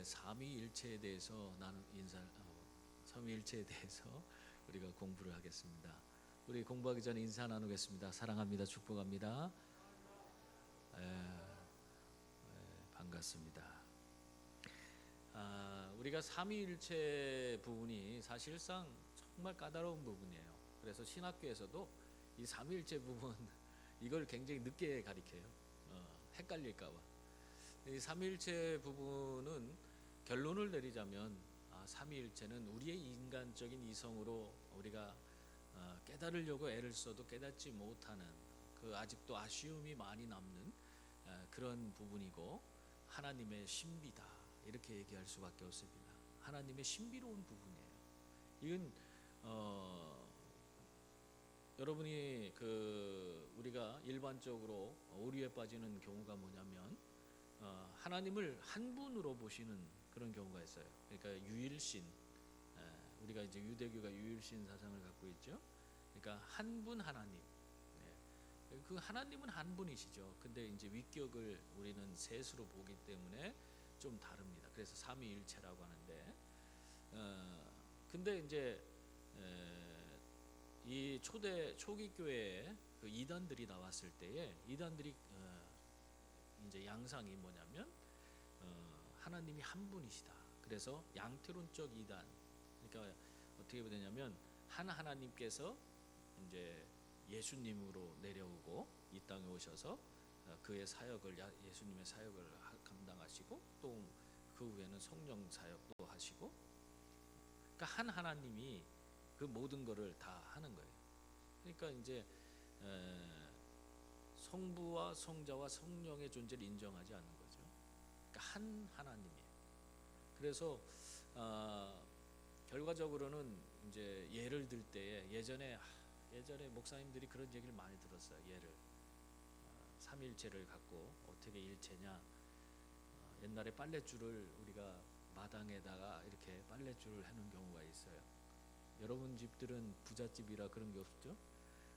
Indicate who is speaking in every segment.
Speaker 1: 삼위일체에 대해서 나는 삼위일체에 대해서 우리가 공부를 하겠습니다. 우리 공부하기 전에 인사 나누겠습니다. 사랑합니다. 축복합니다. 반갑습니다. 우리가 삼위일체 부분이 사실상 정말 까다로운 부분이에요. 그래서 신학교에서도 이 삼위일체 부분 이걸 굉장히 늦게 가르쳐요. 헷갈릴까봐. 이 삼위일체 부분은 결론을 내리자면 삼위일체는 우리의 인간적인 이성으로 우리가 깨달으려고 애를 써도 깨닫지 못하는 그 아직도 아쉬움이 많이 남는 그런 부분이고 하나님의 신비다 이렇게 얘기할 수밖에 없습니다. 하나님의 신비로운 부분이에요. 이건 여러분이 우리가 일반적으로 오류에 빠지는 경우가 뭐냐면 하나님을 한 분으로 보시는 그런 경우가 있어요. 그러니까 유일신, 우리가 이제 유대교가 유일신 사상을 갖고 있죠. 그러니까 한 분 하나님. 그 하나님은 한 분이시죠. 근데 이제 위격을 우리는 셋으로 보기 때문에 좀 다릅니다. 그래서 삼위일체라고 하는데, 근데 이제 이 초기 교회에 그 이단들이 나왔을 때에 이단들이 이제 양상이 뭐냐면 하나님이 한 분이시다. 그래서 양태론적 이단. 그러니까 어떻게 되냐면 한 하나님께서 이제 예수님으로 내려오고 이 땅에 오셔서 그의 사역을 예수님의 사역을 감당하시고 또 그 후에는 성령 사역도 하시고, 그러니까 한 하나님이 그 모든 것을 다 하는 거예요. 그러니까 이제 성부와 성자와 성령의 존재를 인정하지 않는 거죠. 그러니까 한 하나님이에요. 그래서 결과적으로는 이제 예를 들 때에 예전에 목사님들이 그런 얘기를 많이 들었어요. 예를 삼일체를 갖고 어떻게 일체냐. 옛날에 빨랫줄을 우리가 마당에다가 이렇게 빨랫줄을 해놓은 경우가 있어요. 여러분 집들은 부잣집이라 그런 게 없죠.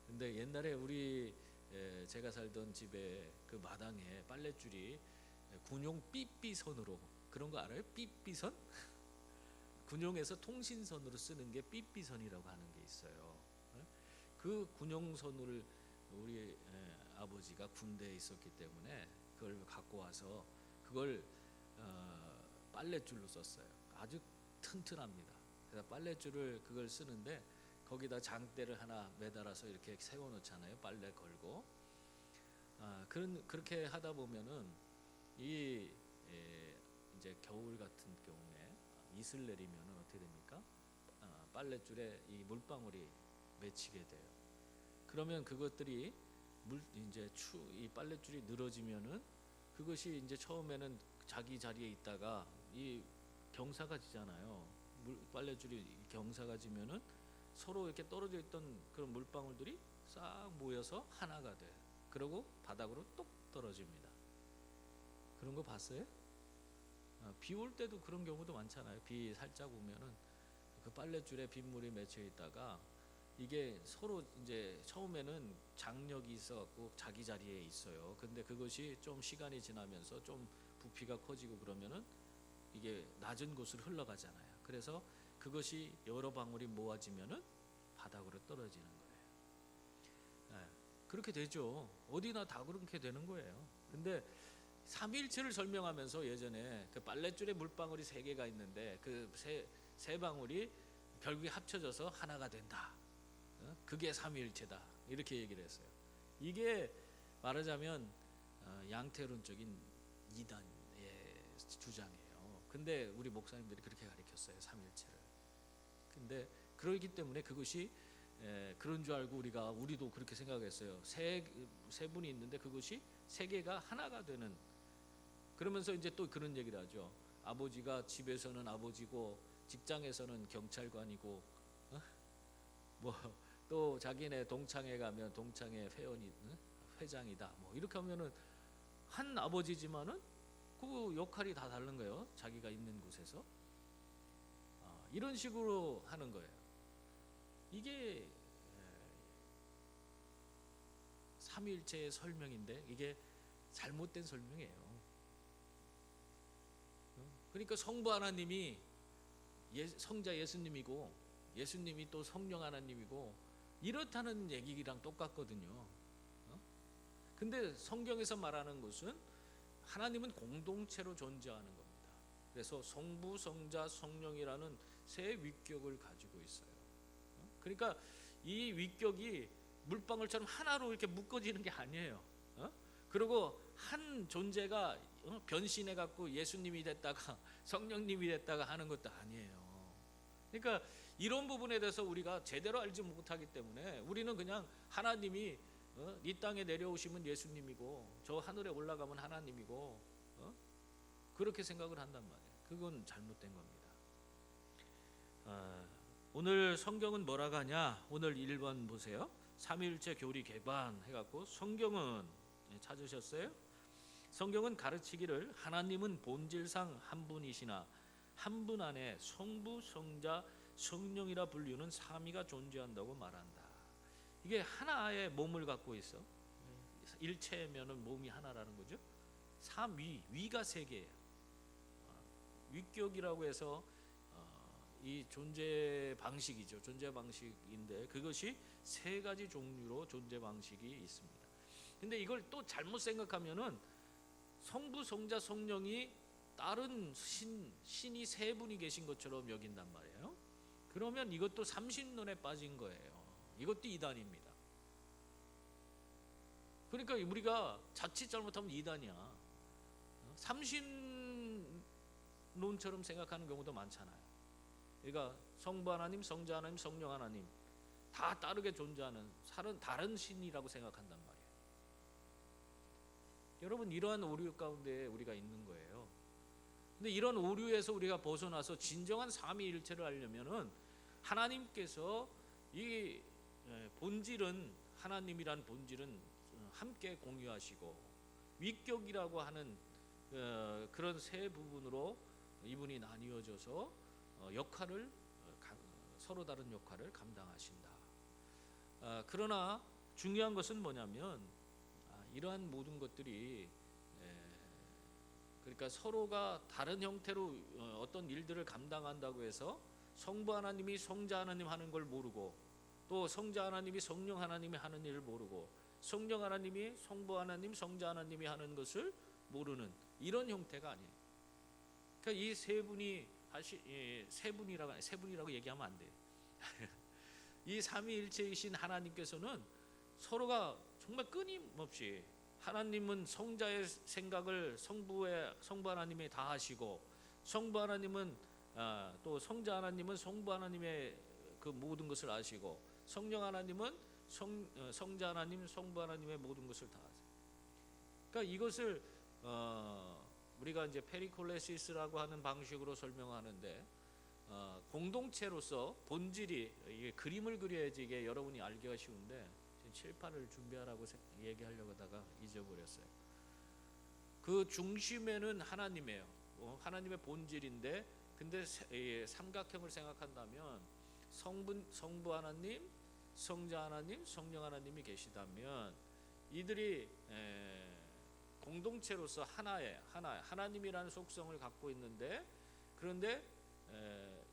Speaker 1: 근데 옛날에 제가 살던 집에 그 마당에 빨랫줄이 군용 삐삐선으로, 그런 거 알아요? 삐삐선? 군용에서 통신선으로 쓰는 게 삐삐선이라고 하는 게 있어요. 그 군용선을 우리 아버지가 군대에 있었기 때문에 그걸 갖고 와서 그걸 빨랫줄로 썼어요. 아주 튼튼합니다. 그래서 빨랫줄을 그걸 쓰는데 거기다 장대를 하나 매달아서 이렇게 세워 놓잖아요. 빨래 걸고. 그렇게 하다 보면은 이제 겨울 같은 경우에 이슬 내리면은 어떻게 됩니까? 빨랫줄에 이 물방울이 맺히게 돼요. 그러면 그것들이 이 빨랫줄이 늘어지면은 그것이 이제 처음에는 자기 자리에 있다가 이 경사가 지잖아요. 빨랫줄이 경사가 지면은 서로 이렇게 떨어져 있던 그런 물방울들이 싹 모여서 하나가 돼. 그리고 바닥으로 똑 떨어집니다. 그런 거 봤어요? 비 올 때도 그런 경우도 많잖아요. 비 살짝 오면은 그 빨랫줄에 빗물이 맺혀 있다가 이게 서로 이제 처음에는 장력이 있어갖고 자기 자리에 있어요. 근데 그것이 좀 시간이 지나면서 좀 부피가 커지고 그러면은 이게 낮은 곳으로 흘러가잖아요. 그래서 그것이 여러 방울이 모아지면은 바닥으로 떨어지는 거예요. 그렇게 되죠. 어디나 다 그렇게 되는 거예요. 근데 삼위일체를 설명하면서 예전에 그 빨랫줄에 물방울이 3개가 있는데 그 세 방울이 결국에 합쳐져서 하나가 된다. 그게 삼위일체다. 이렇게 얘기를 했어요. 이게 말하자면 양태론적인 이단의 주장이에요. 근데 우리 목사님들이 그렇게 가르쳤어요. 삼위일체를. 근데 그러기 때문에 그것이 그런 줄 알고 우리도 그렇게 생각했어요. 세 분이 있는데 그것이 3개가 하나가 되는. 그러면서 이제 또 그런 얘기를 하죠. 아버지가 집에서는 아버지고 직장에서는 경찰관이고 뭐 또 자기네 동창회 가면 동창회 회장이다. 뭐 이렇게 하면은 한 아버지지만은 그 역할이 다 다른 거예요. 자기가 있는 곳에서 이런 식으로 하는 거예요. 이게 삼위일체의 설명인데 이게 잘못된 설명이에요. 그러니까 성부 하나님이 성자 예수님이고 예수님이 또 성령 하나님이고 이렇다는 얘기랑 똑같거든요. 근데 성경에서 말하는 것은 하나님은 공동체로 존재하는 겁니다. 그래서 성부, 성자, 성령이라는 세 위격을 가지고 있어요. 그러니까 이 위격이 물방울처럼 하나로 이렇게 묶어지는 게 아니에요. 그리고 한 존재가 변신해 갖고 예수님이 됐다가 성령님이 됐다가 하는 것도 아니에요. 그러니까 이런 부분에 대해서 우리가 제대로 알지 못하기 때문에 우리는 그냥 하나님이 이 땅에 내려오시면 예수님이고 저 하늘에 올라가면 하나님이고 그렇게 생각을 한단 말이에요. 그건 잘못된 겁니다. 오늘 성경은 뭐라고 하냐? 오늘 1번 보세요. 삼위일체 교리 개관 해갖고 성경은 찾으셨어요? 성경은 가르치기를 하나님은 본질상 한 분이시나 한 분 안에 성부, 성자, 성령이라 불리는 삼위가 존재한다고 말한다. 이게 하나의 몸을 갖고 있어. 일체면은 몸이 하나라는 거죠. 삼위, 위가 세 개예요. 위격이라고 해서 이 존재 방식이죠. 존재 방식인데 그것이 세 가지 종류로 존재 방식이 있습니다. 근데 이걸 또 잘못 생각하면은 성부, 성자, 성령이 다른 신이 세 분이 계신 것처럼 여긴단 말이에요. 그러면 이것도 삼신론에 빠진 거예요. 이것도 이단입니다. 그러니까 우리가 자칫 잘못하면 이단이야. 삼신론처럼 생각하는 경우도 많잖아요. 그러니까 성부 하나님, 성자 하나님, 성령 하나님 다 다르게 존재하는 다른 신이라고 생각한단 말이에요. 여러분, 이러한 오류 가운데 우리가 있는 거예요. 근데 이런 오류에서 우리가 벗어나서 진정한 삼위일체를 하려면은 하나님께서 이 본질은, 하나님이란 본질은 함께 공유하시고 위격이라고 하는 그런 세 부분으로 이분이 나뉘어져서 역할을 서로 다른 역할을 감당하신다. 그러나 중요한 것은 뭐냐면 이러한 모든 것들이 그러니까 서로가 다른 형태로 어떤 일들을 감당한다고 해서 성부 하나님이 성자 하나님 하는 걸 모르고 또 성자 하나님이 성령 하나님이 하는 일을 모르고 성령 하나님이 성부 하나님, 성자 하나님이 하는 것을 모르는 이런 형태가 아니에요. 그러니까 이 세 분이 세 분이라고 얘기하면 안 돼요. 이 삼위일체이신 하나님께서는 서로가 정말 끊임없이 하나님은 성자의 생각을 성부 하나님이 다 하시고 성부 하나님은 또 성자 하나님은 성부 하나님의 그 모든 것을 아시고 성령 하나님은 성자 하나님, 성부 하나님의 모든 것을 다 아세요. 그러니까 이것을 우리가 이제 페리콜레시스라고 하는 방식으로 설명하는데 공동체로서 본질이 이게 그림을 그려야지 이게 여러분이 알기가 쉬운데 칠판을 준비하라고 얘기하려고 하다가 잊어버렸어요. 그 중심에는 하나님이에요. 하나님의 본질인데 근데 삼각형을 생각한다면 성부 하나님, 성자 하나님, 성령 하나님이 계시다면 이들이 공동체로서 하나님이라는 속성을 갖고 있는데 그런데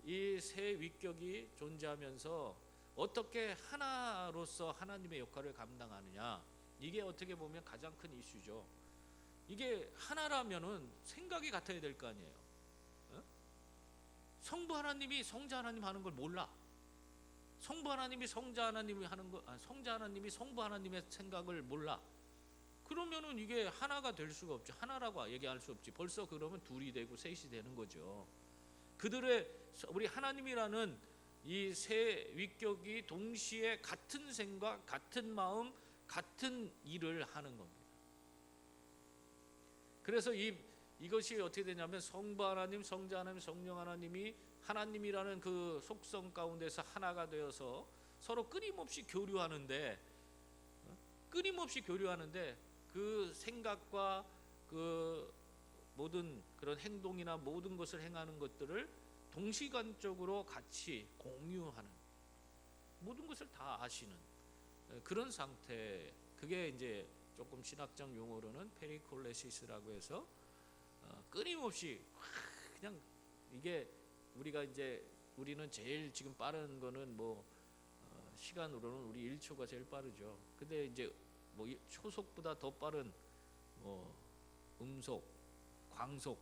Speaker 1: 이 세 위격이 존재하면서 어떻게 하나로서 하나님의 역할을 감당하느냐, 이게 어떻게 보면 가장 큰 이슈죠. 이게 하나라면은 생각이 같아야 될 거 아니에요. 성부 하나님이 성자 하나님 하는 걸 몰라. 성부 하나님이 성자 하나님이 하는 거, 성자 하나님이 성부 하나님의 생각을 몰라. 그러면은 이게 하나가 될 수가 없죠. 하나라고 얘기할 수 없지. 벌써 그러면 둘이 되고 셋이 되는 거죠. 우리 하나님이라는 이 세 위격이 동시에 같은 생각, 같은 마음, 같은 일을 하는 겁니다. 그래서 이것이 어떻게 되냐면 성부 하나님, 성자 하나님, 성령 하나님이 하나님이라는 그 속성 가운데서 하나가 되어서 서로 끊임없이 교류하는데 그 생각과 그 모든 그런 행동이나 모든 것을 행하는 것들을 동시간적으로 같이 공유하는, 모든 것을 다 아시는 그런 상태, 그게 이제 조금 신학적 용어로는 페리콜레시스라고 해서 끊임없이 그냥 이게 우리가 이제 우리는 제일 지금 빠른 거는 뭐 시간으로는 우리 1초가 제일 빠르죠. 근데 이제 뭐 초속보다 더 빠른 뭐 음속, 광속,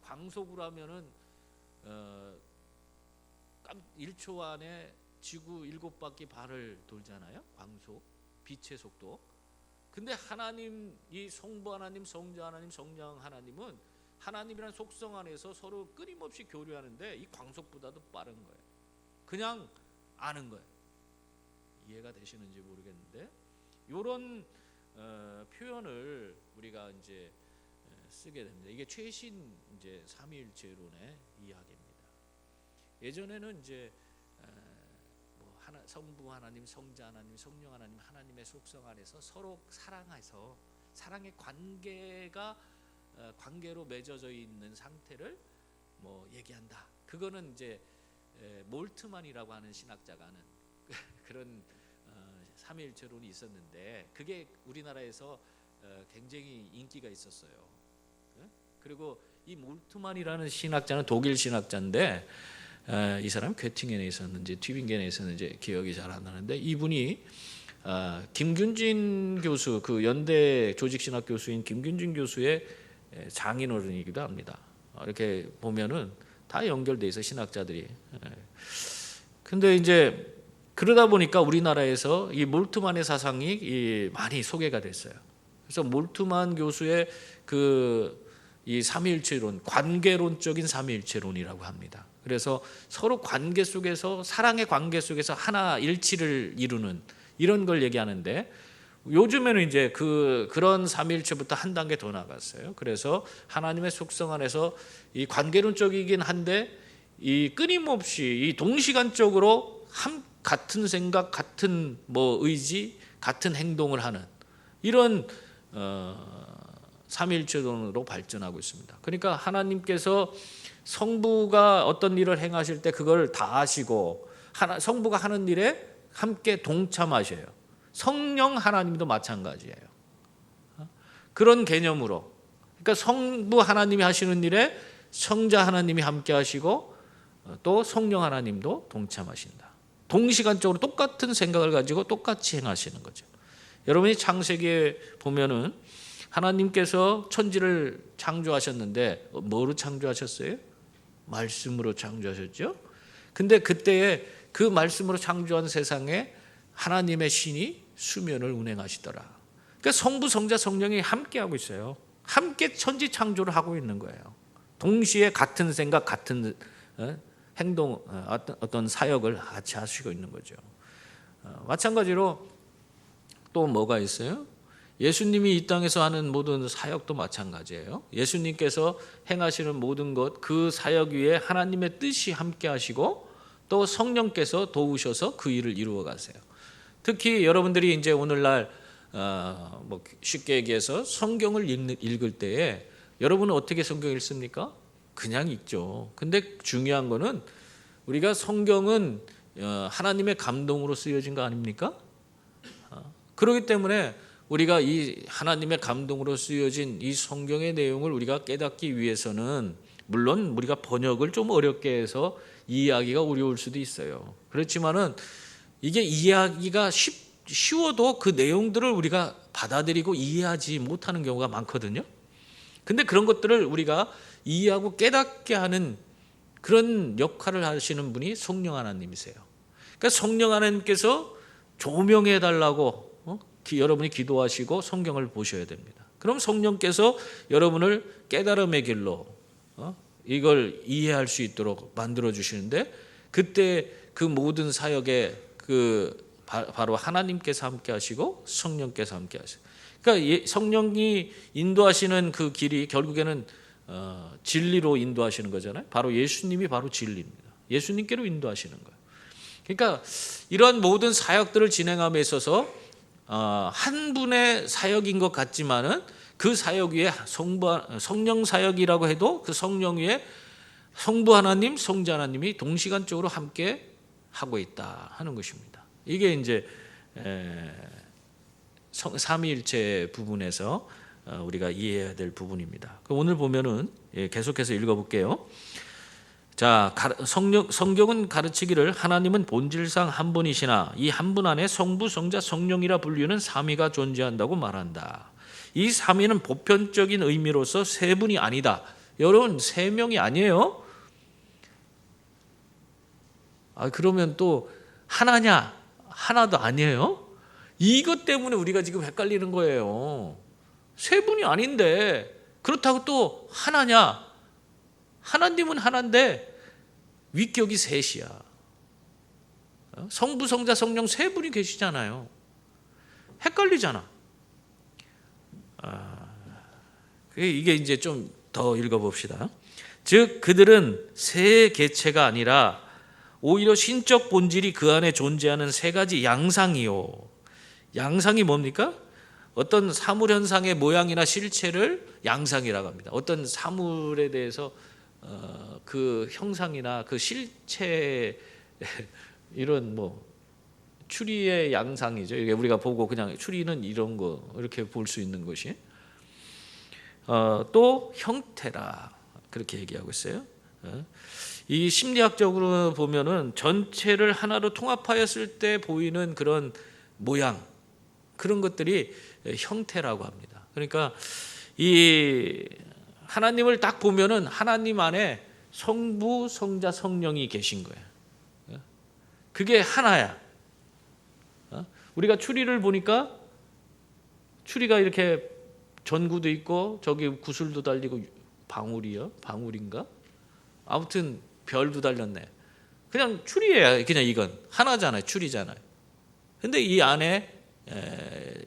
Speaker 1: 광속으로 하면은 1초 안에 지구 7바퀴 발을 돌잖아요. 광속, 빛의 속도. 근데 하나님, 이 성부 하나님, 성자 하나님, 성령 하나님은 하나님이란 속성 안에서 서로 끊임없이 교류하는데 이 광속보다도 빠른 거예요. 그냥 아는 거예요. 이해가 되시는지 모르겠는데 이런 표현을 우리가 이제 쓰게 됩니다. 이게 최신 이제 삼위일체론의 이야기입니다. 예전에는 이제 성부 하나님, 성자 하나님, 성령 하나님, 하나님의 속성 안에서 서로 사랑해서 사랑의 관계로 맺어져 있는 상태를 뭐 얘기한다. 그거는 이제 몰트만이라고 하는 신학자가 하는 그런 삼위일체론이 있었는데 그게 우리나라에서 굉장히 인기가 있었어요. 그리고 이 몰트만이라는 신학자는 독일 신학자인데 이 사람 괴팅겐에 있었는지 튜빙겐에 있었는지 기억이 잘 안 나는데 이분이 김균진 교수, 그 연대 조직신학 교수인 김균진 교수의 장인어른이기도 합니다. 이렇게 보면은 다 연결돼 있어 신학자들이. 근데 이제 그러다 보니까 우리나라에서 이 몰트만의 사상이 많이 소개가 됐어요. 그래서 몰트만 교수의 이 삼위일체론, 관계론적인 삼위일체론이라고 합니다. 그래서 서로 관계 속에서 사랑의 관계 속에서 하나 일치를 이루는 이런 걸 얘기하는데 요즘에는 이제 그런 삼위일체부터 한 단계 더 나갔어요. 그래서 하나님의 속성 안에서 이 관계론적이긴 한데 이 끊임없이 이 동시간적으로 같은 생각, 같은 뭐 의지, 같은 행동을 하는 이런 삼위일체론으로 발전하고 있습니다. 그러니까 하나님께서 성부가 어떤 일을 행하실 때 그걸 다 아시고 성부가 하는 일에 함께 동참하셔요. 성령 하나님도 마찬가지예요. 그런 개념으로 그러니까 성부 하나님이 하시는 일에 성자 하나님이 함께 하시고 또 성령 하나님도 동참하신다. 동시간적으로 똑같은 생각을 가지고 똑같이 행하시는 거죠. 여러분이 창세기에 보면은 하나님께서 천지를 창조하셨는데 뭐로 창조하셨어요? 말씀으로 창조하셨죠. 근데 그때에 그 말씀으로 창조한 세상에 하나님의 신이 수면을 운행하시더라. 그러니까 성부, 성자, 성령이 함께 하고 있어요. 함께 천지 창조를 하고 있는 거예요. 동시에 같은 생각, 같은 행동, 어떤 사역을 같이 하시고 있는 거죠. 마찬가지로 또 뭐가 있어요? 예수님이 이 땅에서 하는 모든 사역도 마찬가지예요. 예수님께서 행하시는 모든 것, 그 사역 위에 하나님의 뜻이 함께 하시고 또 성령께서 도우셔서 그 일을 이루어 가세요. 특히 여러분들이 이제 오늘날 뭐 쉽게 얘기해서 성경을 읽을 때에 여러분은 어떻게 성경 읽습니까? 그냥 읽죠. 근데 중요한 거는 우리가 성경은 하나님의 감동으로 쓰여진 거 아닙니까? 그렇기 때문에 우리가 이 하나님의 감동으로 쓰여진 이 성경의 내용을 우리가 깨닫기 위해서는 물론 우리가 번역을 좀 어렵게 해서 이해하기가 어려울 수도 있어요. 그렇지만은 이게 이해하기가 쉬워도 그 내용들을 우리가 받아들이고 이해하지 못하는 경우가 많거든요. 근데 그런 것들을 우리가 이해하고 깨닫게 하는 그런 역할을 하시는 분이 성령 하나님이세요. 그러니까 성령 하나님께서 조명해 달라고 여러분이 기도하시고 성경을 보셔야 됩니다. 그럼 성령께서 여러분을 깨달음의 길로 이걸 이해할 수 있도록 만들어 주시는데 그때 그 모든 사역에 바로 하나님께서 함께 하시고 성령께서 함께 하시고 그러니까 성령이 인도하시는 그 길이 결국에는 진리로 인도하시는 거잖아요. 바로 예수님이 바로 진리입니다. 예수님께로 인도하시는 거예요. 그러니까 이런 모든 사역들을 진행함에 있어서 한 분의 사역인 것 같지만은 그 사역 위에 성령 사역이라고 해도 그 성령 위에 성부 하나님, 성자 하나님이 동시간적으로 함께 하고 있다 하는 것입니다. 이게 이제 삼위일체 부분에서 우리가 이해해야 될 부분입니다. 오늘 보면은 계속해서 읽어볼게요. 자, 성경은 가르치기를 하나님은 본질상 한 분이시나 이 한 분 안에 성부, 성자, 성령이라 불리는 삼위가 존재한다고 말한다. 이 삼위는 보편적인 의미로서 세 분이 아니다. 여러분, 세 명이 아니에요. 그러면 또 하나냐? 하나도 아니에요. 이것 때문에 우리가 지금 헷갈리는 거예요. 세 분이 아닌데 그렇다고 또 하나냐? 하나님은 하나인데 위격이 셋이야. 성부, 성자, 성령 세 분이 계시잖아요. 헷갈리잖아. 이게 이제 좀 더 읽어봅시다. 즉 그들은 세 개체가 아니라 오히려 신적 본질이 그 안에 존재하는 세 가지 양상이요. 양상이 뭡니까? 어떤 사물 현상의 모양이나 실체를 양상이라고 합니다. 어떤 사물에 대해서 그 형상이나 그 실체 이런 뭐 추리의 양상이죠. 이게 우리가 보고 그냥 추리는 이런 거 이렇게 볼 수 있는 것이 또 형태라 그렇게 얘기하고 있어요. 이 심리학적으로 보면은 전체를 하나로 통합하였을 때 보이는 그런 모양 그런 것들이 형태라고 합니다. 그러니까 이 하나님을 딱 보면은 하나님 안에 성부, 성자, 성령이 계신 거예요. 그게 하나야. 우리가 추리를 보니까 추리가 이렇게 전구도 있고 저기 구슬도 달리고 방울이요? 방울인가? 아무튼 별도 달렸네. 그냥 추리예요. 그냥 이건 하나잖아요. 추리잖아요. 근데 이 안에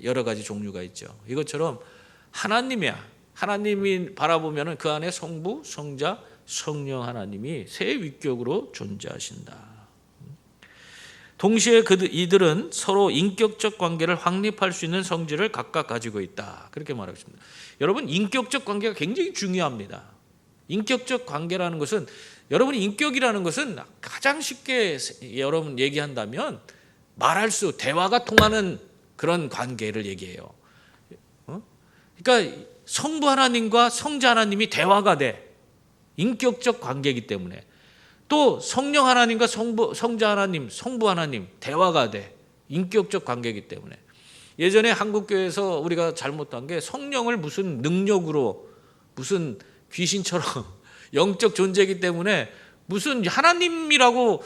Speaker 1: 여러 가지 종류가 있죠. 이것처럼 하나님이야. 하나님이 바라보면은 그 안에 성부, 성자, 성령 하나님이 세 위격으로 존재하신다. 동시에 이들은 서로 인격적 관계를 확립할 수 있는 성질을 각각 가지고 있다. 그렇게 말하고 있습니다. 여러분, 인격적 관계가 굉장히 중요합니다. 인격적 관계라는 것은 여러분이 인격이라는 것은 가장 쉽게 여러분 얘기한다면 말할 수 대화가 통하는 그런 관계를 얘기해요. 그러니까 성부 하나님과 성자 하나님이 대화가 돼. 인격적 관계이기 때문에. 또 성령 하나님과 성자 하나님, 성부 하나님 대화가 돼. 인격적 관계이기 때문에. 예전에 한국교회에서 우리가 잘못한 게 성령을 무슨 능력으로 무슨 귀신처럼 영적 존재이기 때문에 무슨 하나님이라고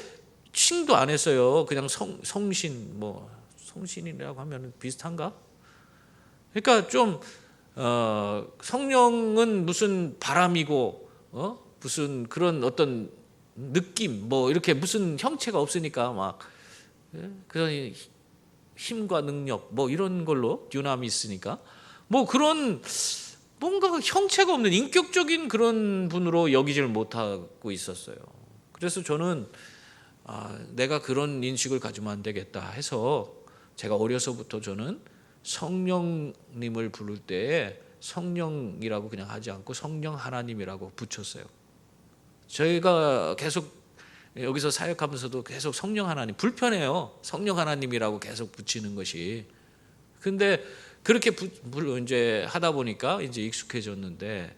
Speaker 1: 칭도 안 했어요. 그냥 성신 뭐 성신이라고 하면 비슷한가? 그러니까 좀 성령은 무슨 바람이고 무슨 그런 어떤 느낌 뭐 이렇게 무슨 형체가 없으니까 막 그런 힘과 능력 뭐 이런 걸로 듀나미스니까 뭐 그런 뭔가 형체가 없는 인격적인 그런 분으로 여기질 못하고 있었어요. 그래서 저는 내가 그런 인식을 가지면 안 되겠다 해서 제가 어려서부터 저는 성령님을 부를 때에 성령이라고 그냥 하지 않고 성령 하나님이라고 붙였어요. 저희가 계속 여기서 사역하면서도 계속 성령 하나님 불편해요. 성령 하나님이라고 계속 붙이는 것이. 근데 그렇게 이제 하다 보니까 이제 익숙해졌는데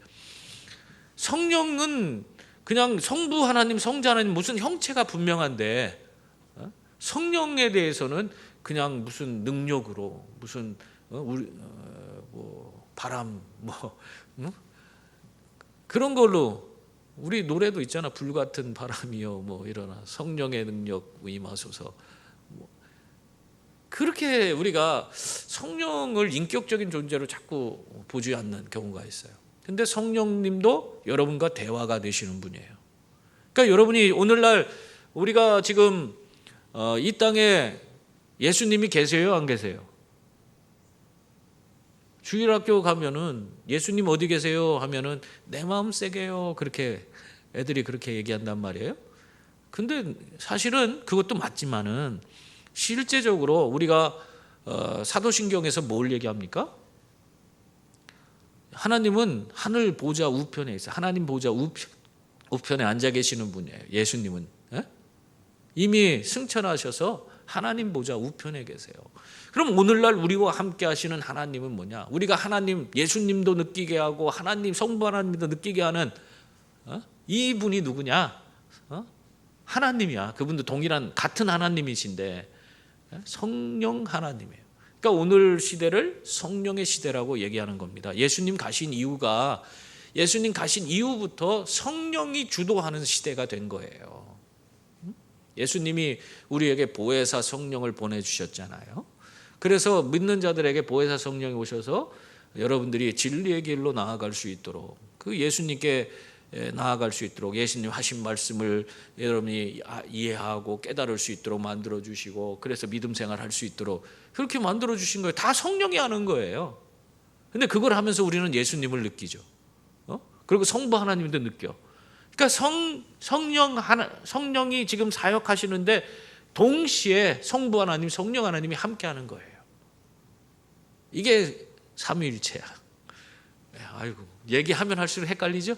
Speaker 1: 성령은 그냥 성부 하나님, 성자 하나님 무슨 형체가 분명한데 성령에 대해서는 그냥 무슨 능력으로 무슨 뭐 바람 뭐 그런 걸로 우리 노래도 있잖아. 불같은 바람이여 뭐 일어나 성령의 능력 임하소서. 그렇게 우리가 성령을 인격적인 존재로 자꾸 보지 않는 경우가 있어요. 근데 성령님도 여러분과 대화가 되시는 분이에요. 그러니까 여러분이 오늘날 우리가 지금 이 땅에 예수님이 계세요, 안 계세요? 주일학교 가면은 예수님 어디 계세요? 하면은 내 마음 세게요. 그렇게 애들이 그렇게 얘기한단 말이에요. 근데 사실은 그것도 맞지만은 실제적으로 우리가 사도신경에서 뭘 얘기합니까? 하나님은 하늘 보좌 우편에 있어요. 하나님 보좌 우편에 앉아 계시는 분이에요. 예수님은. 이미 승천하셔서 하나님 보좌 우편에 계세요. 그럼 오늘날 우리와 함께 하시는 하나님은 뭐냐? 우리가 하나님, 예수님도 느끼게 하고 하나님, 성부 하나님도 느끼게 하는 이분이 누구냐? 하나님이야. 그분도 동일한 같은 하나님이신데 성령 하나님이에요. 그러니까 오늘 시대를 성령의 시대라고 얘기하는 겁니다. 예수님 가신 이후부터 성령이 주도하는 시대가 된 거예요. 예수님이 우리에게 보혜사 성령을 보내주셨잖아요. 그래서 믿는 자들에게 보혜사 성령이 오셔서 여러분들이 진리의 길로 나아갈 수 있도록, 그 예수님께 나아갈 수 있도록 예수님 하신 말씀을 여러분이 이해하고 깨달을 수 있도록 만들어 주시고, 그래서 믿음 생활할 수 있도록 그렇게 만들어 주신 거예요. 다 성령이 하는 거예요. 근데 그걸 하면서 우리는 예수님을 느끼죠. 그리고 성부 하나님도 느껴. 그러니까 성령이 지금 사역하시는데 동시에 성부 하나님, 성령 하나님이 함께 하는 거예요. 이게 삼위일체야. 아이고, 얘기하면 할수록 헷갈리죠?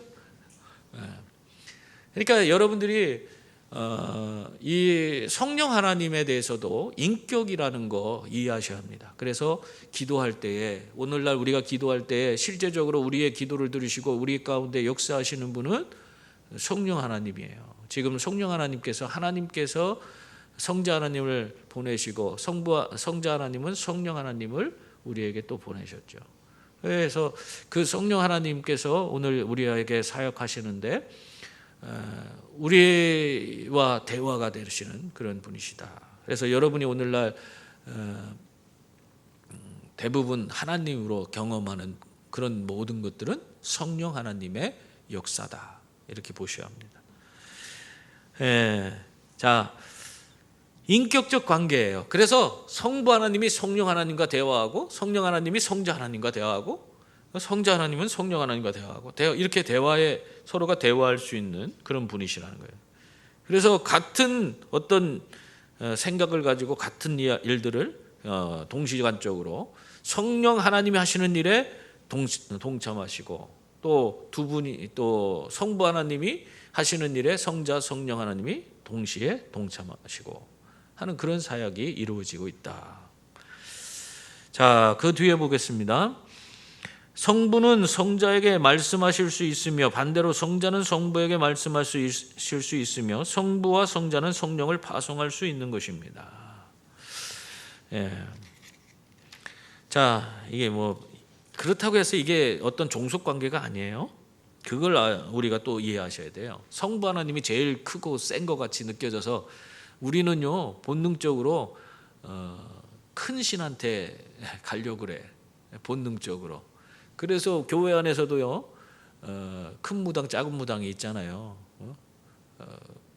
Speaker 1: 그러니까 여러분들이 이 성령 하나님에 대해서도 인격이라는 거 이해하셔야 합니다. 그래서 기도할 때에, 오늘날 우리가 기도할 때에 실제적으로 우리의 기도를 들으시고 우리 가운데 역사하시는 분은 성령 하나님이에요. 지금 성령 하나님께서 성자 하나님을 보내시고 성자 하나님은 성령 하나님을 우리에게 또 보내셨죠. 그래서 그 성령 하나님께서 오늘 우리에게 사역하시는데 우리와 대화가 되시는 그런 분이시다. 그래서 여러분이 오늘날 대부분 하나님으로 경험하는 그런 모든 것들은 성령 하나님의 역사다, 이렇게 보셔야 합니다. 자, 인격적 관계예요. 그래서 성부 하나님이 성령 하나님과 대화하고, 성령 하나님이 성자 하나님과 대화하고, 성자 하나님은 성령 하나님과 대화하고, 이렇게 서로가 대화할 수 있는 그런 분이시라는 거예요. 그래서 같은 어떤 생각을 가지고 같은 일들을 동시간적으로 성령 하나님이 하시는 일에 동참하시고, 또 두 분이 또 성부 하나님이 하시는 일에 성자 성령 하나님이 동시에 동참하시고 하는 그런 사역이 이루어지고 있다. 자, 그 뒤에 보겠습니다. 성부는 성자에게 말씀하실 수 있으며 반대로 성자는 성부에게 말씀하실 수 있으며 성부와 성자는 성령을 파송할 수 있는 것입니다. 자, 이게 뭐 그렇다고 해서 이게 어떤 종속 관계가 아니에요. 그걸 우리가 또 이해하셔야 돼요. 성부 하나님이 제일 크고 센 것 같이 느껴져서 우리는요 본능적으로 큰 신한테 가려고 그래, 본능적으로. 그래서 교회 안에서도요 큰 무당 작은 무당이 있잖아요.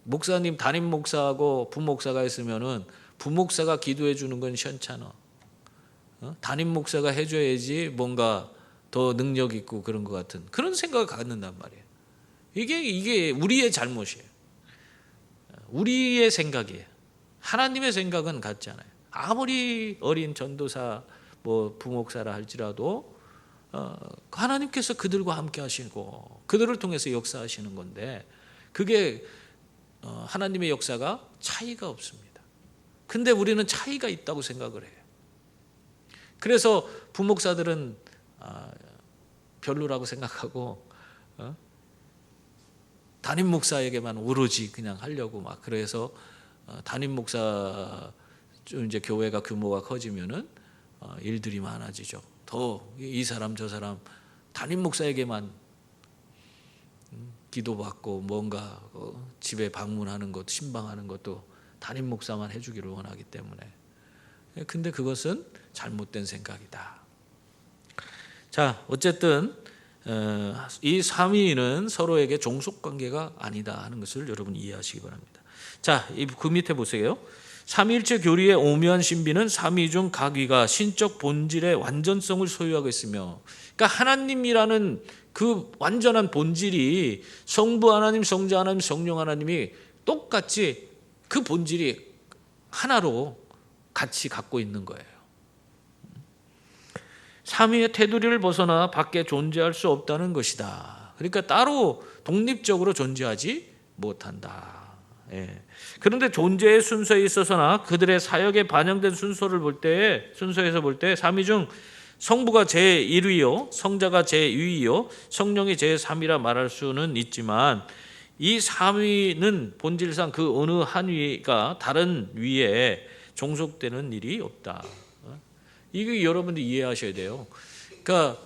Speaker 1: 목사님, 담임 목사하고 부목사가 있으면은 부목사가 기도해 주는 건 시원찮아. 담임 목사가 해줘야지 뭔가 더 능력 있고 그런 것 같은 그런 생각을 갖는단 말이에요. 이게 우리의 잘못이에요. 우리의 생각이에요. 하나님의 생각은 같지 않아요. 아무리 어린 전도사, 뭐 부목사라 할지라도 하나님께서 그들과 함께 하시고 그들을 통해서 역사하시는 건데, 그게 하나님의 역사가 차이가 없습니다. 근데 우리는 차이가 있다고 생각을 해요. 그래서 부목사들은 별로라고 생각하고 담임 목사에게만 오로지 그냥 하려고 막, 그래서 담임 목사 좀 이제 교회가 규모가 커지면은 일들이 많아지죠. 더 이 사람 저 사람 담임 목사에게만 기도받고 뭔가 집에 방문하는 것, 신방하는 것도 담임 목사만 해주기를 원하기 때문에. 근데 그것은 잘못된 생각이다. 자, 어쨌든 이 삼위는 서로에게 종속관계가 아니다 하는 것을 여러분 이해하시기 바랍니다. 자, 그 밑에 보세요. 삼위일체 교리의 오묘한 신비는 삼위 중 각 위가 신적 본질의 완전성을 소유하고 있으며, 그러니까 하나님이라는 그 완전한 본질이 성부 하나님, 성자 하나님, 성령 하나님이 똑같이 그 본질이 하나로 같이 갖고 있는 거예요. 삼위의 테두리를 벗어나 밖에 존재할 수 없다는 것이다. 그러니까 따로 독립적으로 존재하지 못한다. 그런데 존재의 순서에 있어서나 그들의 사역에 반영된 순서에서 볼 때 3위 중 성부가 제1위요, 성자가 제2위요, 성령이 제3위라 말할 수는 있지만 이 3위는 본질상 그 어느 한 위가 다른 위에 종속되는 일이 없다. 이게 여러분들이 이해하셔야 돼요. 그러니까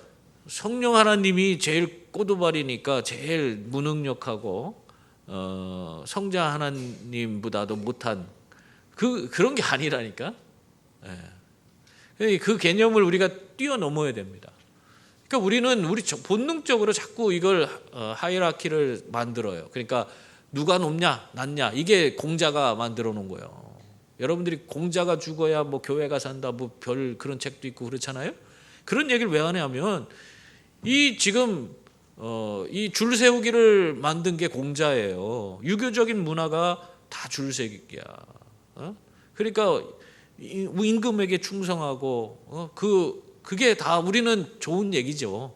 Speaker 1: 성령 하나님이 제일 꼬두발이니까 제일 무능력하고 성자 하나님보다도 못한 그런 게 아니라니까. 그 개념을 우리가 뛰어넘어야 됩니다. 그러니까 우리는 본능적으로 자꾸 이걸 하이라키를 만들어요. 그러니까 누가 높냐 낮냐 이게 공자가 만들어 놓은 거예요. 여러분들이 공자가 죽어야 뭐 교회가 산다 뭐 별 그런 책도 있고 그렇잖아요. 그런 얘기를 왜 하냐면 이 지금 이 줄 세우기를 만든 게 공자예요. 유교적인 문화가 다 줄 세기야. 그러니까 임금에게 충성하고 그게 다 우리는 좋은 얘기죠.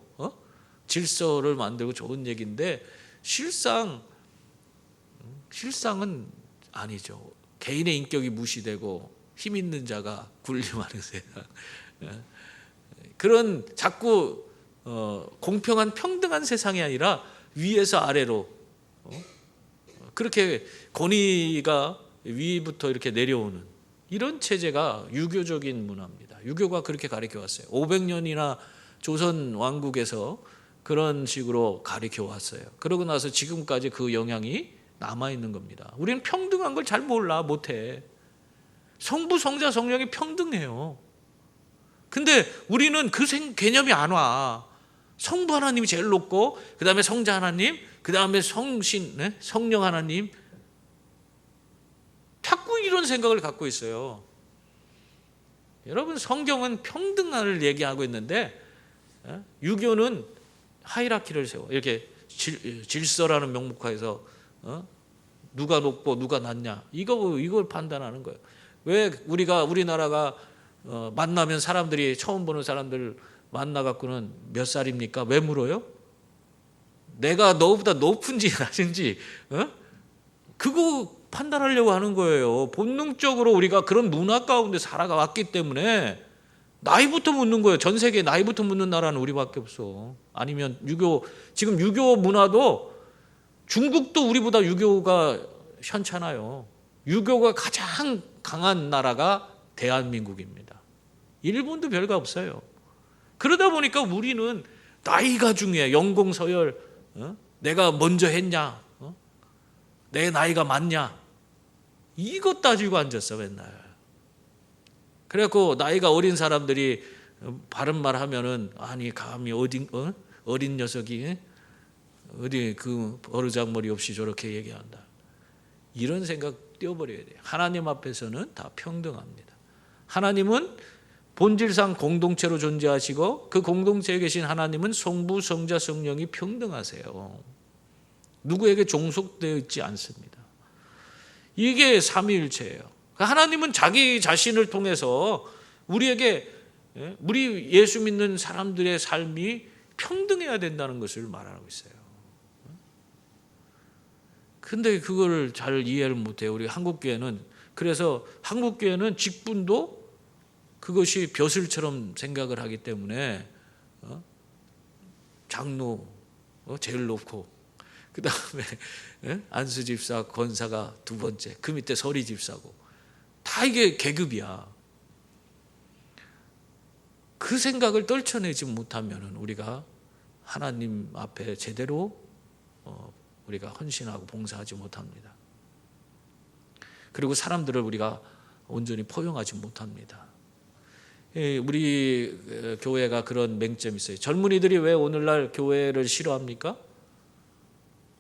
Speaker 1: 질서를 만들고 좋은 얘기인데 실상은 아니죠. 개인의 인격이 무시되고 힘 있는 자가 군림하는 세상. 그런 자꾸 공평한 평등한 세상이 아니라 위에서 아래로 그렇게 권위가 위부터 이렇게 내려오는 이런 체제가 유교적인 문화입니다. 유교가 그렇게 가르쳐 왔어요. 500년이나 조선 왕국에서 그런 식으로 가르쳐 왔어요. 그러고 나서 지금까지 그 영향이 남아 있는 겁니다. 우리는 평등한 걸 잘 몰라, 못해. 성부, 성자, 성령이 평등해요. 근데 우리는 그 개념이 안 와. 성부 하나님이 제일 높고 그 다음에 성자 하나님, 그 다음에 성령 하나님. 자꾸 이런 생각을 갖고 있어요. 여러분, 성경은 평등을 얘기하고 있는데 유교는 하이라키를 세워. 이렇게 질서라는 명목하에서 누가 높고 누가 낮냐 이걸 판단하는 거예요. 왜 우리나라가 만나면 사람들이 처음 보는 사람들 만나갖고는 몇 살입니까? 왜 물어요? 내가 너보다 높은지 낮은지 그거 판단하려고 하는 거예요. 본능적으로 우리가 그런 문화 가운데 살아왔기 때문에 나이부터 묻는 거예요. 전 세계 나이부터 묻는 나라는 우리밖에 없어. 아니면 지금 유교 문화도 중국도 우리보다 유교가 현찮아요. 유교가 가장 강한 나라가 대한민국입니다. 일본도 별거 없어요. 그러다 보니까 우리는 나이가 중요해. 연공서열, 내가 먼저 했냐, 내 나이가 맞냐, 이것 따지고 앉았어 맨날. 그래갖고 나이가 어린 사람들이 바른 말 하면은 아니 감히 어린 녀석이 어디 그 버르장머리 없이 저렇게 얘기한다. 이런 생각 띄워버려야 돼요. 하나님 앞에서는 다 평등합니다. 하나님은 본질상 공동체로 존재하시고 그 공동체에 계신 하나님은 성부, 성자, 성령이 평등하세요. 누구에게 종속되어 있지 않습니다. 이게 삼위일체예요. 하나님은 자기 자신을 통해서 우리에게 우리 예수 믿는 사람들의 삶이 평등해야 된다는 것을 말하고 있어요. 근데 그걸 잘 이해를 못해요. 우리 한국교회는. 그래서 한국교회는 직분도 그것이 벼슬처럼 생각을 하기 때문에 장로 제일 높고 그 다음에 안수 집사, 권사가 두 번째, 그 밑에 서리 집사고 다 이게 계급이야. 그 생각을 떨쳐내지 못하면 우리가 하나님 앞에 제대로 우리가 헌신하고 봉사하지 못합니다. 그리고 사람들을 우리가 온전히 포용하지 못합니다. 우리 교회가 그런 맹점이 있어요. 젊은이들이 왜 오늘날 교회를 싫어합니까?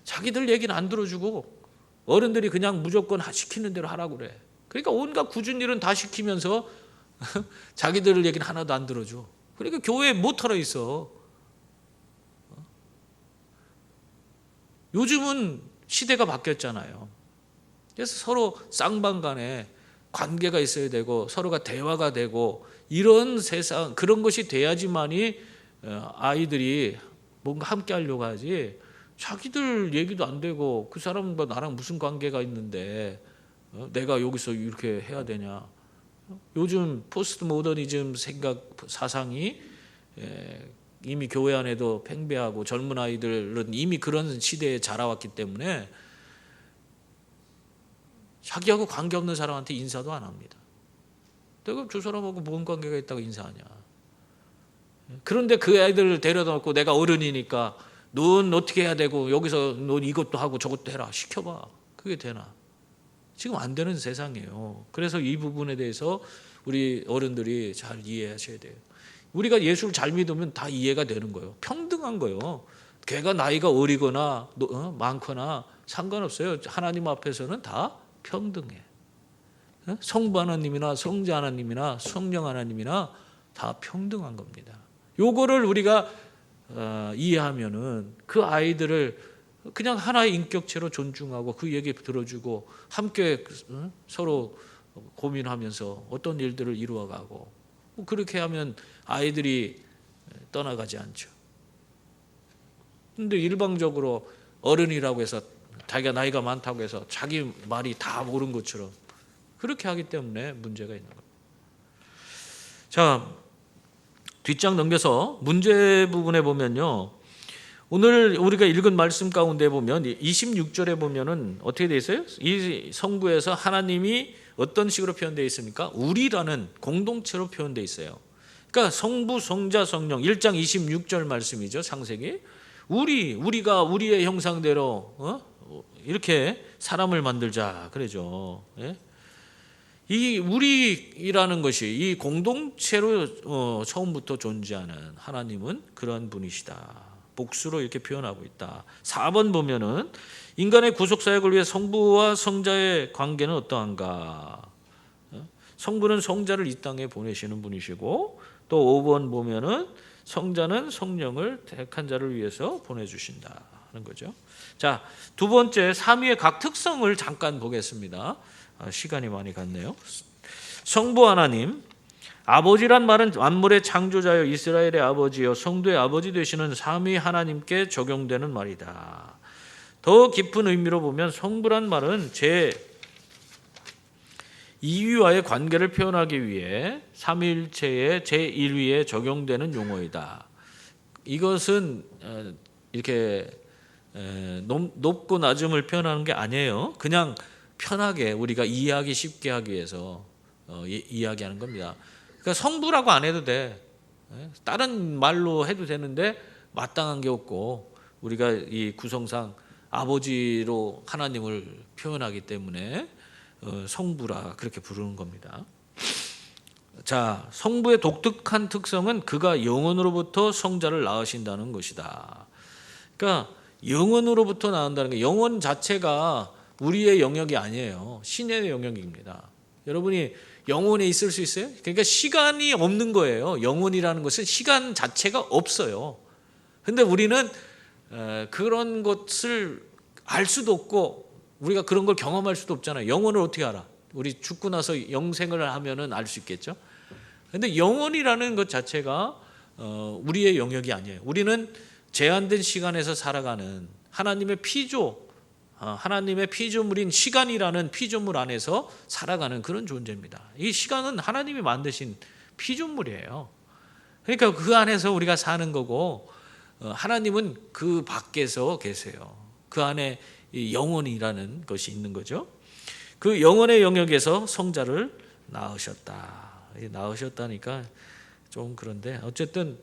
Speaker 1: 자기들 얘기는 안 들어주고 어른들이 그냥 무조건 시키는 대로 하라고 그래. 그러니까 온갖 굳은 일은 다 시키면서 자기들 얘기는 하나도 안 들어줘. 그러니까 교회에 못 털어 있어. 요즘은 시대가 바뀌었잖아요. 그래서 서로 쌍방간에 관계가 있어야 되고 서로가 대화가 되고 이런 세상, 그런 것이 돼야지만이 아이들이 뭔가 함께 하려고 하지. 자기들 얘기도 안 되고 그 사람과 나랑 무슨 관계가 있는데 내가 여기서 이렇게 해야 되냐. 요즘 포스트 모더니즘 생각 사상이 이미 교회 안에도 팽배하고 젊은 아이들은 이미 그런 시대에 자라왔기 때문에 자기하고 관계없는 사람한테 인사도 안 합니다. 내가 저 사람하고 뭔 관계가 있다고 인사하냐. 그런데 그 아이들을 데려다 놓고 내가 어른이니까 넌 어떻게 해야 되고 여기서 넌 이것도 하고 저것도 해라 시켜봐. 그게 되나? 지금 안 되는 세상이에요. 그래서 이 부분에 대해서 우리 어른들이 잘 이해하셔야 돼요. 우리가 예수를 잘 믿으면 다 이해가 되는 거예요. 평등한 거예요. 걔가 나이가 어리거나 많거나 상관없어요. 하나님 앞에서는 다 평등해. 성부 하나님이나 성자 하나님이나 성령 하나님이나 다 평등한 겁니다. 요거를 우리가 이해하면은 그 아이들을 그냥 하나의 인격체로 존중하고 그 얘기 들어주고 함께 서로 고민하면서 어떤 일들을 이루어가고 그렇게 하면 아이들이 떠나가지 않죠. 근데 일방적으로 어른이라고 해서 자기가 나이가 많다고 해서 자기 말이 다 옳은 것처럼 그렇게 하기 때문에 문제가 있는 거예요. 자, 뒷장 넘겨서 문제 부분에 보면요. 오늘 우리가 읽은 말씀 가운데 보면 26절에 보면은 어떻게 되어 있어요? 이 성부에서 하나님이 어떤 식으로 표현되어 있습니까? 우리라는 공동체로 표현되어 있어요. 그러니까 성부, 성자, 성령 1장 26절 말씀이죠. 창세기. 우리가 우리의 형상대로 이렇게 사람을 만들자 그러죠. 예? 이 우리라는 것이 이 공동체로 처음부터 존재하는 하나님은 그런 분이시다. 복수로 이렇게 표현하고 있다. 4번 보면은 인간의 구속 사역을 위해 성부와 성자의 관계는 어떠한가? 성부는 성자를 이 땅에 보내시는 분이시고 또 5번 보면은 성자는 성령을 택한 자를 위해서 보내주신다는 거죠. 자, 두 번째 삼위의 각 특성을 잠깐 보겠습니다. 시간이 많이 갔네요. 성부 하나님, 아버지란 말은 만물의 창조자여 이스라엘의 아버지여 성도의 아버지 되시는 삼위 하나님께 적용되는 말이다. 더 깊은 의미로 보면 성부란 말은 제 2위와의 관계를 표현하기 위해 삼위일체의 제1위에 적용되는 용어이다. 이것은 이렇게 높고 낮음을 표현하는 게 아니에요. 그냥 편하게 우리가 이해하기 쉽게 하기 위해서 이야기하는 겁니다. 그러니까 성부라고 안 해도 돼. 다른 말로 해도 되는데 마땅한 게 없고 우리가 이 구성상 아버지로 하나님을 표현하기 때문에 성부라 그렇게 부르는 겁니다. 자, 성부의 독특한 특성은 그가 영원으로부터 성자를 낳으신다는 것이다. 그러니까 영원으로부터 낳는다는 게 영원 자체가 우리의 영역이 아니에요. 신의 영역입니다. 여러분이 영혼에 있을 수 있어요? 그러니까 시간이 없는 거예요. 영혼이라는 것은 시간 자체가 없어요. 근데 우리는 그런 것을 알 수도 없고 우리가 그런 걸 경험할 수도 없잖아요. 영혼을 어떻게 알아? 우리 죽고 나서 영생을 하면은 알 수 있겠죠. 근데 영혼이라는 것 자체가 우리의 영역이 아니에요. 우리는 제한된 시간에서 살아가는 하나님의 하나님의 피조물인 시간이라는 피조물 안에서 살아가는 그런 존재입니다. 이 시간은 하나님이 만드신 피조물이에요. 그러니까 그 안에서 우리가 사는 거고 하나님은 그 밖에서 계세요. 그 안에 영혼이라는 것이 있는 거죠. 그 영혼의 영역에서 성자를 낳으셨다니까 좀 그런데 어쨌든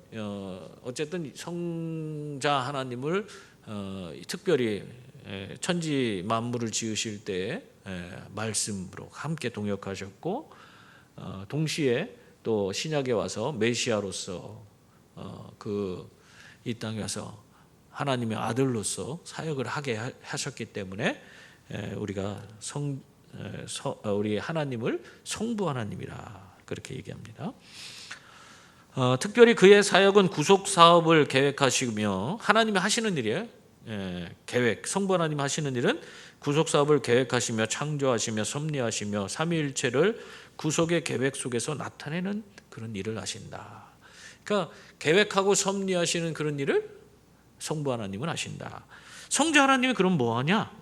Speaker 1: 성자 하나님을 특별히 천지 만물을 지으실 때 말씀으로 함께 동역하셨고 동시에 또 신약에 와서 메시아로서 이 땅에 와서 하나님의 아들로서 사역을 하게 하셨기 때문에 우리가 우리 하나님을 성부 하나님이라 그렇게 얘기합니다. 특별히 그의 사역은 구속 사업을 계획하시며 하나님이 하시는 일이에요. 성부 하나님 하시는 일은 구속 사업을 계획하시며 창조하시며 섭리하시며 삼위일체를 구속의 계획 속에서 나타내는 그런 일을 하신다. 그러니까 계획하고 섭리하시는 그런 일을 성부 하나님은 하신다.
Speaker 2: 성자 하나님이 그럼 뭐하냐?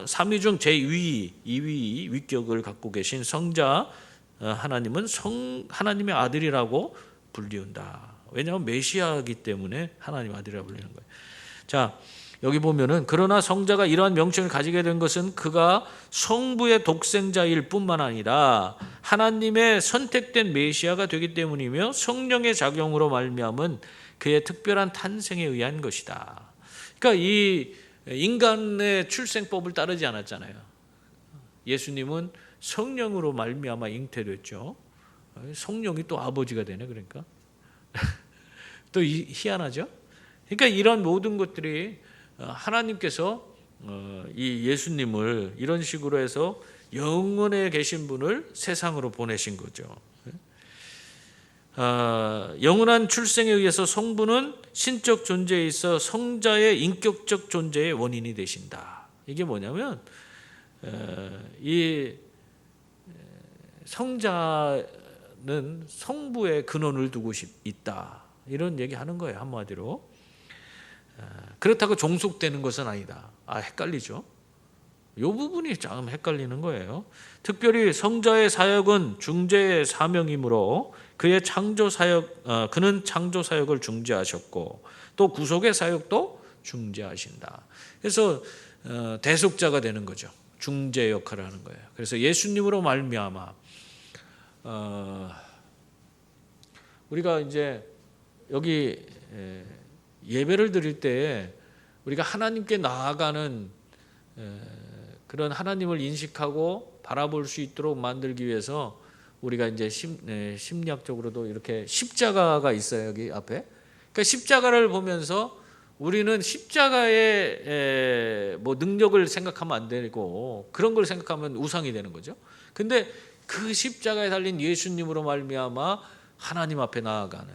Speaker 2: 삼위 중 제2위, 2위 위격을 갖고 계신 성자 하나님은 하나님의 아들이라고 불리운다. 왜냐하면 메시아이기 때문에 하나님 아들이라고 불리는 거예요. 자, 여기 보면은 그러나 성자가 이러한 명칭을 가지게 된 것은 그가 성부의 독생자일 뿐만 아니라 하나님의 선택된 메시아가 되기 때문이며 성령의 작용으로 말미암은 그의 특별한 탄생에 의한 것이다. 그러니까 이 인간의 출생법을 따르지 않았잖아요. 예수님은 성령으로 말미암아 잉태됐죠. 성령이 또 아버지가 되네. 그러니까 또 희한하죠. 그러니까 이런 모든 것들이 하나님께서 이 예수님을 이런 식으로 해서 영원에 계신 분을 세상으로 보내신 거죠. 영원한 출생에 의해서 성부는 신적 존재에 있어 성자의 인격적 존재의 원인이 되신다. 이게 뭐냐면 이 성자는 성부의 근원을 두고 있다. 이런 얘기하는 거예요. 한마디로. 그렇다고 종속되는 것은 아니다. 헷갈리죠. 이 부분이 좀 헷갈리는 거예요. 특별히 성자의 사역은 중재의 사명이므로 그의 창조 사역, 그는 창조 사역을 중재하셨고 또 구속의 사역도 중재하신다. 그래서 대속자가 되는 거죠. 중재 역할을 하는 거예요. 그래서 예수님으로 말미암아 우리가 이제 여기 예배를 드릴 때 우리가 하나님께 나아가는 그런 하나님을 인식하고 바라볼 수 있도록 만들기 위해서 우리가 이제 심리학적으로도 이렇게 십자가가 있어요. 여기 앞에. 그러니까 십자가를 보면서 우리는 십자가의 뭐 능력을 생각하면 안 되고 그런 걸 생각하면 우상이 되는 거죠. 근데 그 십자가에 달린 예수님으로 말미암아 하나님 앞에 나아가는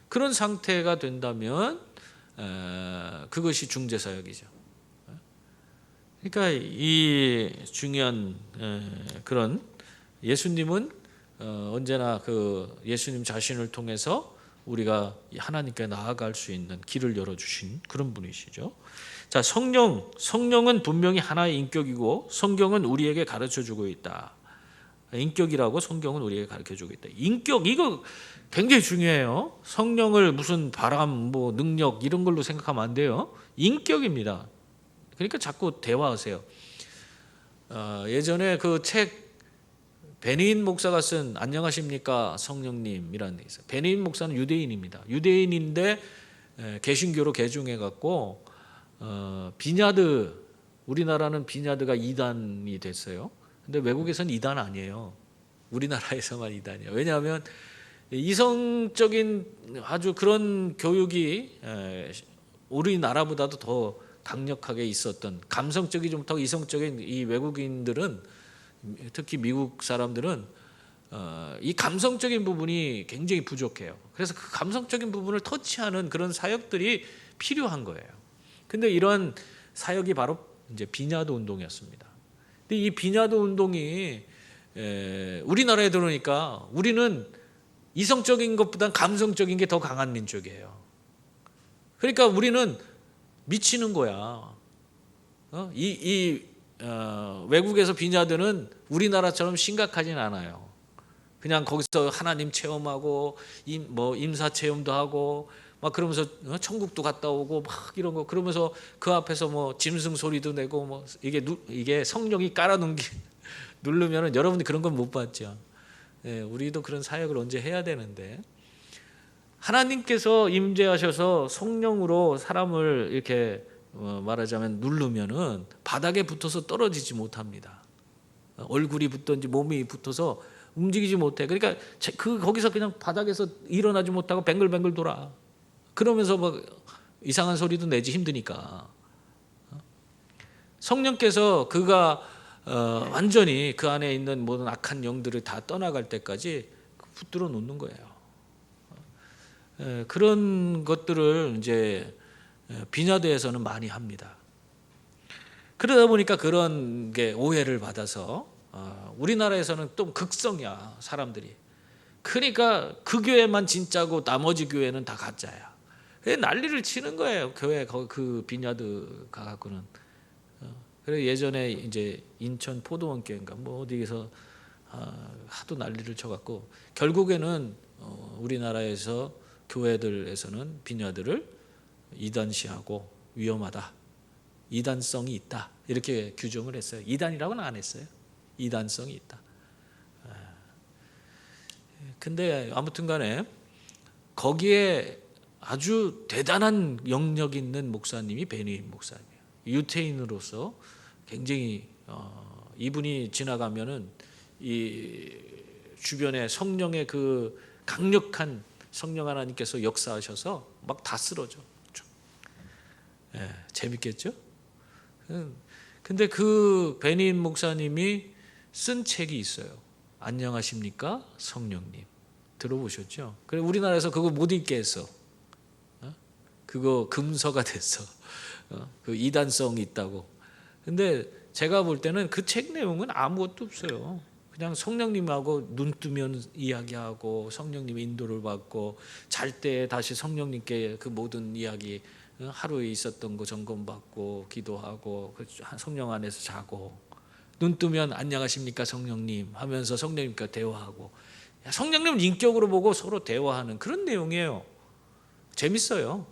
Speaker 2: 그런 상태가 된다면 그것이 중재사역이죠. 그러니까 이 중요한 그런 예수님은 언제나 그 예수님 자신을 통해서 우리가 하나님께 나아갈 수 있는 길을 열어주신 그런 분이시죠. 자, 성령은 분명히 하나의 인격이고 성경은 우리에게 가르쳐주고 있다. 인격이라고 성경은 우리에게 가르쳐주고 있다. 인격 이거 굉장히 중요해요. 성령을 무슨 바람, 뭐 능력 이런 걸로 생각하면 안 돼요. 인격입니다. 그러니까 자꾸 대화하세요. 예전에 그 책 베니인 목사가 쓴 안녕하십니까 성령님이라는 게 있어요. 베니인 목사는 유대인입니다. 유대인인데 개신교로 개종해 갖고 비냐드 우리나라는 비냐드가 이단이 됐어요. 근데 외국에서는 이단 아니에요. 우리나라에서만 이단이에요. 왜냐하면 이성적인 아주 그런 교육이 우리나라보다도 더 강력하게 있었던 감성적이지 못하고 이성적인 이 외국인들은 특히 미국 사람들은 이 감성적인 부분이 굉장히 부족해요. 그래서 그 감성적인 부분을 터치하는 그런 사역들이 필요한 거예요. 근데 이런 사역이 바로 이제 비냐드 운동이었습니다. 근데 이 비냐드 운동이 우리나라에 들어오니까 우리는 이성적인 것보단 감성적인 게 더 강한 민족이에요. 그러니까 우리는 미치는 거야. 외국에서 비냐드는 우리나라처럼 심각하진 않아요. 그냥 거기서 하나님 체험하고 임사 체험도 하고 막 그러면서 천국도 갔다 오고 막 이런 거 그러면서 그 앞에서 뭐 짐승 소리도 내고 뭐 이게 성령이 깔아놓은 게 누르면은 여러분이 그런 건 못 봤죠. 우리도 그런 사역을 언제 해야 되는데 하나님께서 임재하셔서 성령으로 사람을 이렇게 말하자면 누르면은 바닥에 붙어서 떨어지지 못합니다. 얼굴이 붙든지 몸이 붙어서 움직이지 못해. 그러니까 거기서 그냥 바닥에서 일어나지 못하고 뱅글뱅글 돌아. 그러면서 막 이상한 소리도 내지 힘드니까. 성령께서 그가 완전히 그 안에 있는 모든 악한 영들을 다 떠나갈 때까지 붙들어 놓는 거예요. 그런 것들을 이제 비냐드에서는 많이 합니다. 그러다 보니까 그런 게 오해를 받아서 우리나라에서는 또 극성이야 사람들이. 그러니까 그 교회만 진짜고 나머지 교회는 다 가짜야. 난리를 치는 거예요. 교회 그 빈야드 가갖고는. 그래 예전에 이제 인천 포도원 교회인가 뭐 어디에서 하도 난리를 쳐갖고 결국에는 우리나라에서 교회들에서는 빈야드를 이단시하고 위험하다, 이단성이 있다 이렇게 규정을 했어요. 이단이라고는 안 했어요. 이단성이 있다. 근데 아무튼간에 거기에 아주 대단한 영역 있는 목사님이 베니힌 목사님이에요. 유태인으로서 굉장히 이분이 지나가면은 이 주변에 성령의 그 강력한 성령 하나님께서 역사하셔서 막 다 쓰러져. 재밌겠죠? 근데 그 베니힌 목사님이 쓴 책이 있어요. 안녕하십니까 성령님. 들어보셨죠? 그래 우리나라에서 그거 못 읽게 했어. 그거 금서가 됐어. 그 이단성이 있다고. 근데 제가 볼 때는 그 책 내용은 아무것도 없어요. 그냥 성령님하고 눈 뜨면 이야기하고 성령님의 인도를 받고 잘 때 다시 성령님께 그 모든 이야기 하루에 있었던 거 점검받고 기도하고 성령 안에서 자고 눈 뜨면 안녕하십니까 성령님 하면서 성령님과 대화하고 성령님을 인격으로 보고 서로 대화하는 그런 내용이에요. 재밌어요.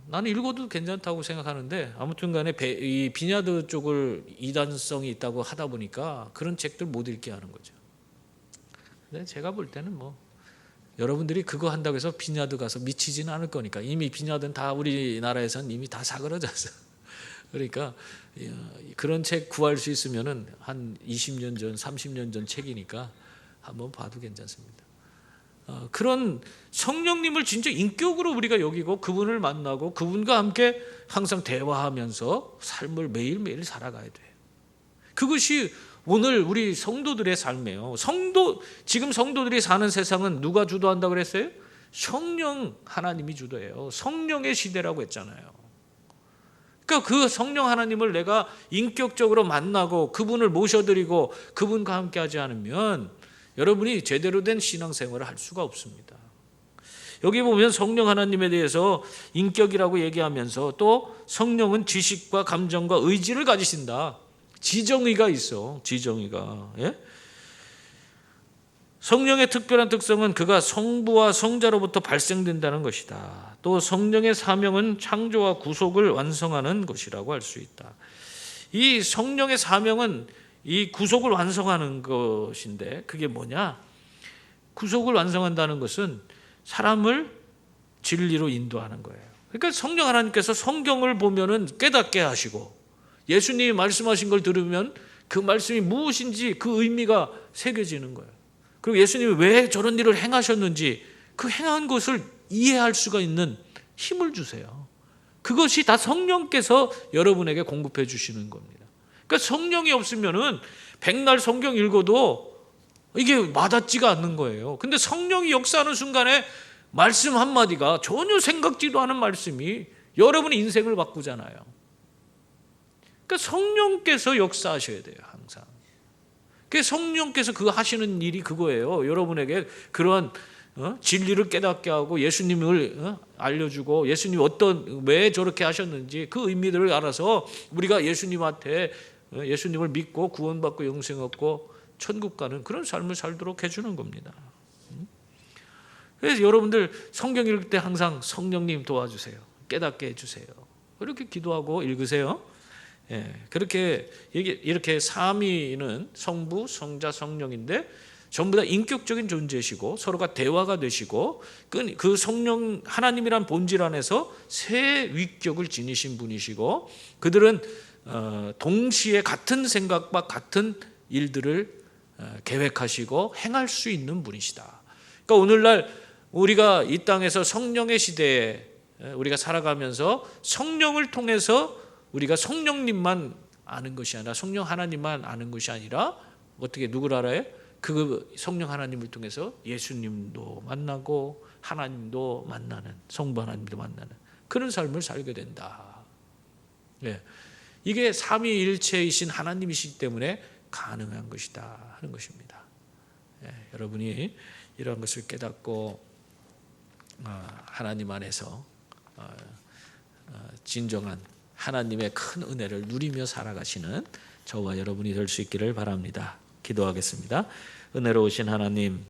Speaker 2: 나는 읽어도 괜찮다고 생각하는데 아무튼 간에 이 빈야드 쪽을 이단성이 있다고 하다 보니까 그런 책들 못 읽게 하는 거죠. 근데 제가 볼 때는 뭐 여러분들이 그거 한다고 해서 빈야드 가서 미치지는 않을 거니까 이미 빈야드는 다 우리나라에서는 이미 다 사그러졌어. 그러니까 그런 책 구할 수 있으면은 한 20년 전, 30년 전 책이니까 한번 봐도 괜찮습니다. 그런 성령님을 진짜 인격으로 우리가 여기고 그분을 만나고 그분과 함께 항상 대화하면서 삶을 매일매일 살아가야 돼요. 그것이 오늘 우리 성도들의 삶이에요. 지금 성도들이 사는 세상은 누가 주도한다고 그랬어요? 성령 하나님이 주도해요. 성령의 시대라고 했잖아요. 그러니까 그 성령 하나님을 내가 인격적으로 만나고 그분을 모셔드리고 그분과 함께 하지 않으면 여러분이 제대로 된 신앙생활을 할 수가 없습니다. 여기 보면 성령 하나님에 대해서 인격이라고 얘기하면서 또 성령은 지식과 감정과 의지를 가지신다. 지정의가 있어. 지정의가. 예? 성령의 특별한 특성은 그가 성부와 성자로부터 발생된다는 것이다. 또 성령의 사명은 창조와 구속을 완성하는 것이라고 할 수 있다. 이 성령의 사명은 이 구속을 완성하는 것인데 그게 뭐냐? 구속을 완성한다는 것은 사람을 진리로 인도하는 거예요. 그러니까 성령 하나님께서 성경을 보면은 깨닫게 하시고 예수님이 말씀하신 걸 들으면 그 말씀이 무엇인지 그 의미가 새겨지는 거예요. 그리고 예수님이 왜 저런 일을 행하셨는지 그 행한 것을 이해할 수가 있는 힘을 주세요. 그것이 다 성령께서 여러분에게 공급해 주시는 겁니다. 그러니까 성령이 없으면은 백날 성경 읽어도 이게 와닿지가 않는 거예요. 근데 성령이 역사하는 순간에 말씀 한마디가 전혀 생각지도 않은 말씀이 여러분의 인생을 바꾸잖아요. 그러니까 성령께서 역사하셔야 돼요, 항상. 그 성령께서 그 하시는 일이 그거예요. 여러분에게 그런 진리를 깨닫게 하고 예수님을 알려주고 예수님 왜 저렇게 하셨는지 그 의미들을 알아서 우리가 예수님을 믿고 구원받고 영생 얻고 천국 가는 그런 삶을 살도록 해주는 겁니다. 그래서 여러분들 성경 읽을 때 항상 성령님 도와주세요. 깨닫게 해주세요. 그렇게 기도하고 읽으세요. 그렇게 이렇게 삼위는 성부, 성자, 성령인데 전부 다 인격적인 존재시고 서로가 대화가 되시고 그 성령 하나님이란 본질 안에서 새 위격을 지니신 분이시고 그들은 동시에 같은 생각과 같은 일들을 계획하시고 행할 수 있는 분이시다. 그러니까 오늘날 우리가 이 땅에서 성령의 시대에 우리가 살아가면서 성령을 통해서 우리가 성령님만 아는 것이 아니라 성령 하나님만 아는 것이 아니라 어떻게 누구를 알아요? 그 성령 하나님을 통해서 예수님도 만나고 하나님도 만나는 성부 하나님도 만나는 그런 삶을 살게 된다. 이게 삼위일체이신 하나님이시기 때문에 가능한 것이다 하는 것입니다. 여러분이 이런 것을 깨닫고 하나님 안에서 진정한 하나님의 큰 은혜를 누리며 살아가시는 저와 여러분이 될 수 있기를 바랍니다. 기도하겠습니다. 은혜로우신 하나님,